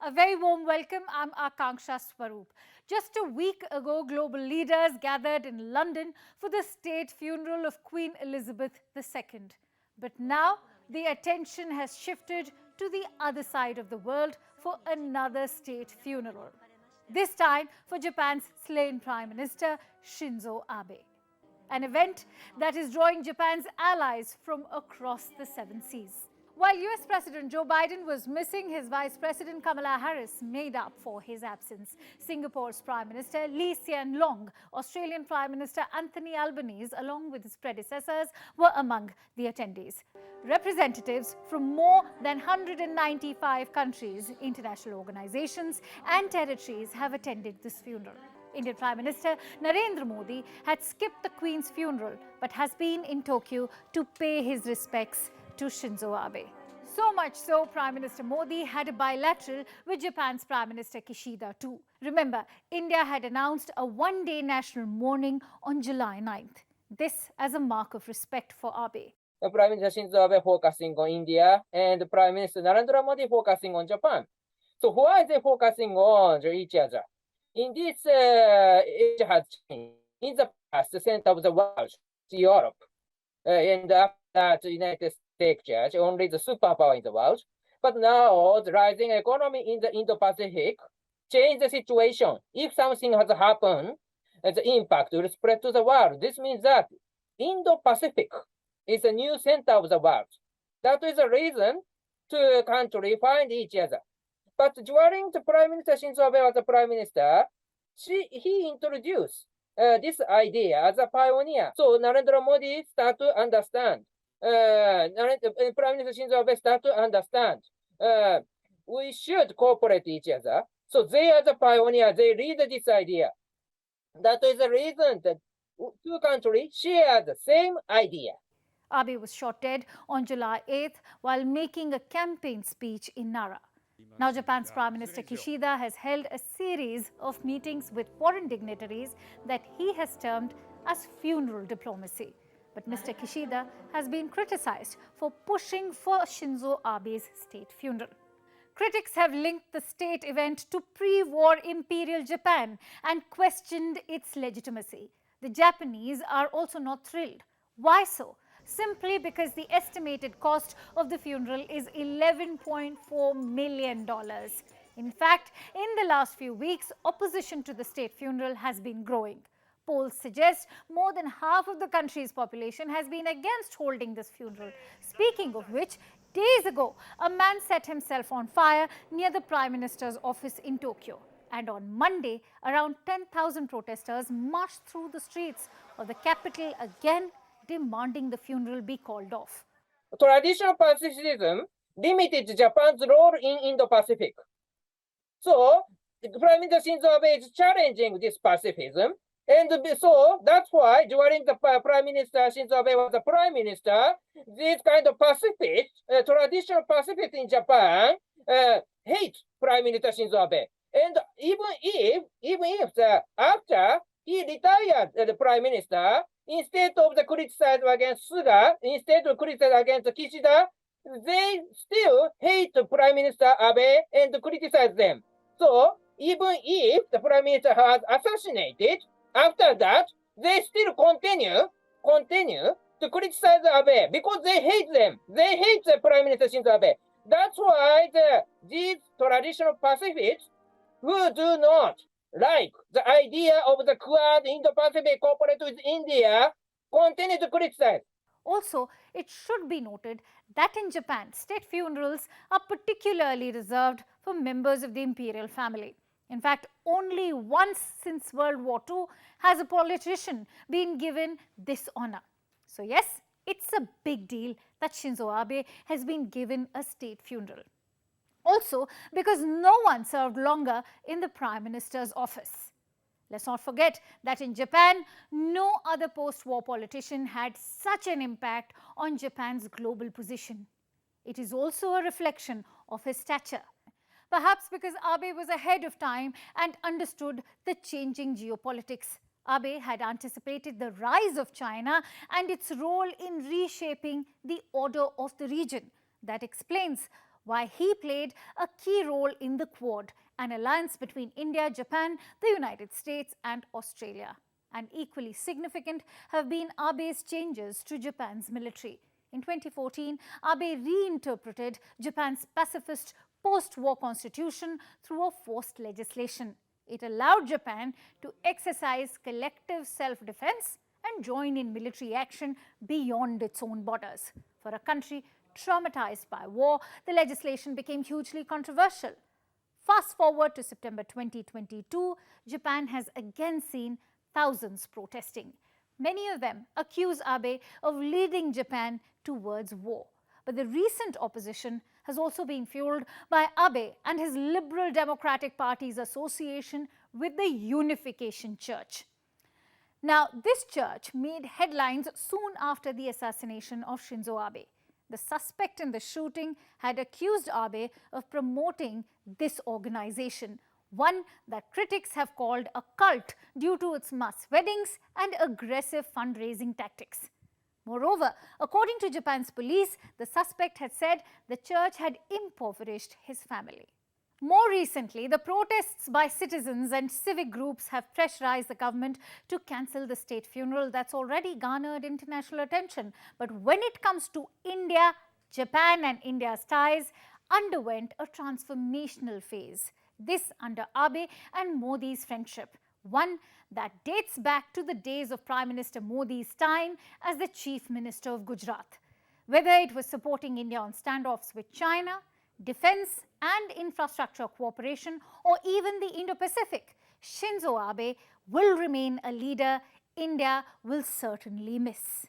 A very warm welcome. I'm Akanksha Swaroop. Just a week ago, global leaders gathered in London for the state funeral of Queen Elizabeth II. But now the attention has shifted to the other side of the world for another state funeral. This time for Japan's slain Prime Minister Shinzo Abe. An event that is drawing Japan's allies from across the seven seas. While US President Joe Biden was missing, his Vice President Kamala Harris made up for his absence. Singapore's Prime Minister Lee Hsien Loong, Australian Prime Minister Antony Albanese, along with his predecessors, were among the attendees. Representatives from more than 195 countries, international organizations and territories have attended this funeral. Indian Prime Minister Narendra Modi had skipped the Queen's funeral but has been in Tokyo to pay his respects to Shinzo Abe. So much so, Prime Minister Modi had a bilateral with Japan's Prime Minister Kishida too. Remember, India had announced a one-day national mourning on July 9th. This as a mark of respect for Abe. Prime Minister Shinzo Abe focusing on India and Prime Minister Narendra Modi focusing on Japan. So why are they focusing on each other? In this, it has changed. In the past, the center of the world, Europe, and after that, the United States Church, only the superpower in the world. But now, the rising economy in the Indo-Pacific changed the situation. If something has happened, the impact will spread to the world. This means that Indo-Pacific is a new center of the world. That is the reason two countries find each other. But during the Prime Minister Shinzo Abe was the Prime Minister, he introduced this idea as a pioneer. So Narendra Modi started to understand. Prime Minister Shinzo Abe started to understand. We should cooperate each other. So they are the pioneer. They lead this idea. That is the reason that two countries share the same idea. Abe was shot dead on July 8th while making a campaign speech in Nara. Now, Japan's Prime Minister Kishida has held a series of meetings with foreign dignitaries that he has termed as funeral diplomacy. But Mr. Kishida has been criticized for pushing for Shinzo Abe's state funeral. Critics have linked the state event to pre-war imperial Japan and questioned its legitimacy. The Japanese are also not thrilled. Why so? Simply because the estimated cost of the funeral is $11.4 million. In fact, in the last few weeks, opposition to the state funeral has been growing. Polls suggest more than half of the country's population has been against holding this funeral. Speaking of which, days ago, a man set himself on fire near the Prime Minister's office in Tokyo. And on Monday, around 10,000 protesters marched through the streets of the capital again, demanding the funeral be called off. Traditional pacifism limited Japan's role in Indo-Pacific. So, Prime Minister Shinzo Abe is challenging this pacifism. And so, that's why during the Prime Minister Shinzo Abe was the Prime Minister, this kind of pacifists, traditional pacifists in Japan, hate Prime Minister Shinzo Abe. And even if after he retired as the Prime Minister, instead of the criticize against Suga, instead of criticize against Kishida, they still hate Prime Minister Abe and criticize them. So even if the Prime Minister has assassinated, after that, they still continue to criticize Abe because they hate them. They hate the Prime Minister Shinzo Abe. That's why these traditional pacifists who do not like the idea of the Quad Indo-Pacific cooperate with India continue to criticize. Also, it should be noted that in Japan, state funerals are particularly reserved for members of the imperial family. In fact, only once since World War II has a politician been given this honor. So yes, it's a big deal that Shinzo Abe has been given a state funeral. Also, because no one served longer in the Prime Minister's office. Let's not forget that in Japan, no other post-war politician had such an impact on Japan's global position. It is also a reflection of his stature. Perhaps because Abe was ahead of time and understood the changing geopolitics. Abe had anticipated the rise of China and its role in reshaping the order of the region. That explains why he played a key role in the Quad, an alliance between India, Japan, the United States and Australia. And equally significant have been Abe's changes to Japan's military. In 2014, Abe reinterpreted Japan's pacifist post-war constitution through a forced legislation. It allowed Japan to exercise collective self-defense and join in military action beyond its own borders. For a country traumatized by war, the legislation became hugely controversial. Fast forward to September 2022, Japan has again seen thousands protesting. Many of them accuse Abe of leading Japan towards war. But the recent opposition has also been fueled by Abe and his Liberal Democratic Party's association with the Unification Church. Now, this church made headlines soon after the assassination of Shinzo Abe. The suspect in the shooting had accused Abe of promoting this organization, one that critics have called a cult due to its mass weddings and aggressive fundraising tactics. Moreover, according to Japan's police, the suspect had said the church had impoverished his family. More recently, the protests by citizens and civic groups have pressurized the government to cancel the state funeral that's already garnered international attention. But when it comes to India, Japan and India's ties underwent a transformational phase. This under Abe and Modi's friendship, one that dates back to the days of Prime Minister Modi's time as the Chief Minister of Gujarat. Whether it was supporting India on standoffs with China, defense and infrastructure cooperation, or even the Indo-Pacific, Shinzo Abe will remain a leader India will certainly miss.